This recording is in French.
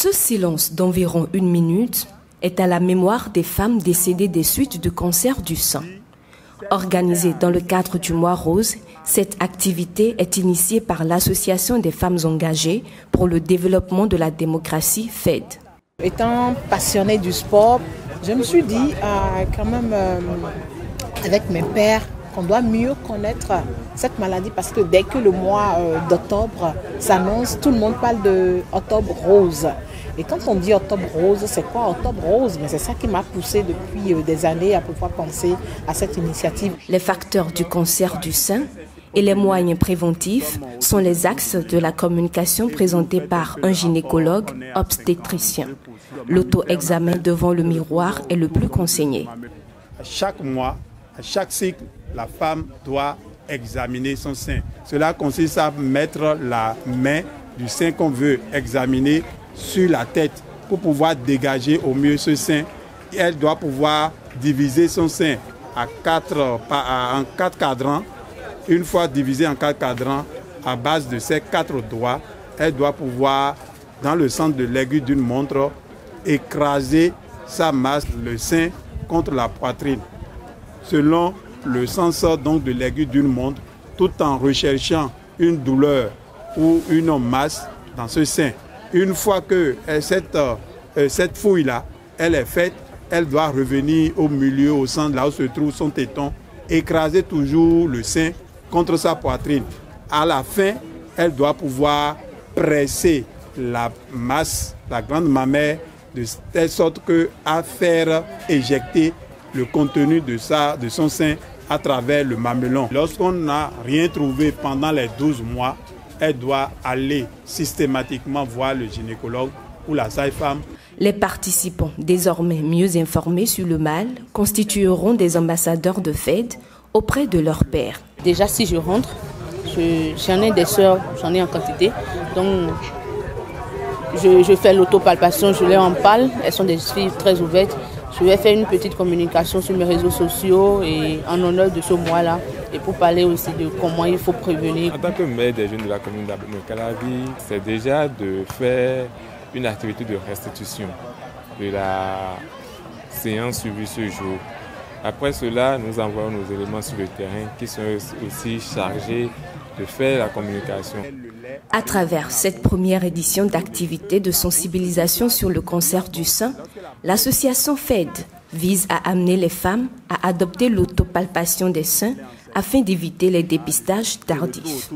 Ce silence d'environ 1 minute est à la mémoire des femmes décédées des suites du cancer du sein. Organisée dans le cadre du Mois Rose, cette activité est initiée par l'Association des femmes engagées pour le développement de la démocratie FAID. Étant passionnée du sport, je me suis dit quand même avec mes pairs qu'on doit mieux connaître cette maladie parce que dès que le mois d'octobre s'annonce, tout le monde parle de Octobre Rose. Et quand on dit Octobre Rose, c'est quoi Octobre Rose? Mais c'est ça qui m'a poussé depuis des années à pouvoir penser à cette initiative. Les facteurs du cancer du sein et les moyens préventifs sont les axes de la communication présentée par un gynécologue obstétricien. L'auto-examen devant le miroir est le plus conseillé. Chaque mois, à chaque cycle, la femme doit examiner son sein. Cela consiste à mettre la main du sein qu'on veut examiner sur la tête pour pouvoir dégager au mieux ce sein. Elle doit pouvoir diviser son sein en 4 cadrans. Une fois divisé en 4 cadrans, à base de ces 4 doigts, elle doit pouvoir, dans le centre de l'aiguille d'une montre, écraser sa masse, le sein, contre la poitrine, selon le sens donc de l'aiguille d'une montre, tout en recherchant une douleur ou une masse dans ce sein. Une fois que cette fouille-là, elle est faite, elle doit revenir au milieu, au centre, là où se trouve son téton, écraser toujours le sein contre sa poitrine. À la fin, elle doit pouvoir presser la masse, la glande mammaire, de telle sorte qu'à faire éjecter le contenu de son sein à travers le mamelon. Lorsqu'on n'a rien trouvé pendant les 12 mois, elle doit aller systématiquement voir le gynécologue ou la sage-femme. Les participants, désormais mieux informés sur le mal, constitueront des ambassadeurs de FAID auprès de leurs pairs. Déjà, si je rentre, j'en ai des sœurs, j'en ai en quantité. Donc, je fais l'autopalpation, je leur en parle. Elles sont des filles très ouvertes. Je vais faire une petite communication sur mes réseaux sociaux et en honneur de ce mois-là. Et pour parler aussi de comment il faut prévenir. En tant que maire des jeunes de la commune d'Abomey-Calavi, c'est déjà de faire une activité de restitution de la séance suivie ce jour. Après cela, nous envoyons nos éléments sur le terrain qui sont aussi chargés de faire la communication. À travers cette première édition d'activités de sensibilisation sur le cancer du sein, l'association FAID vise à amener les femmes à adopter l'autopalpation des seins afin d'éviter les dépistages tardifs.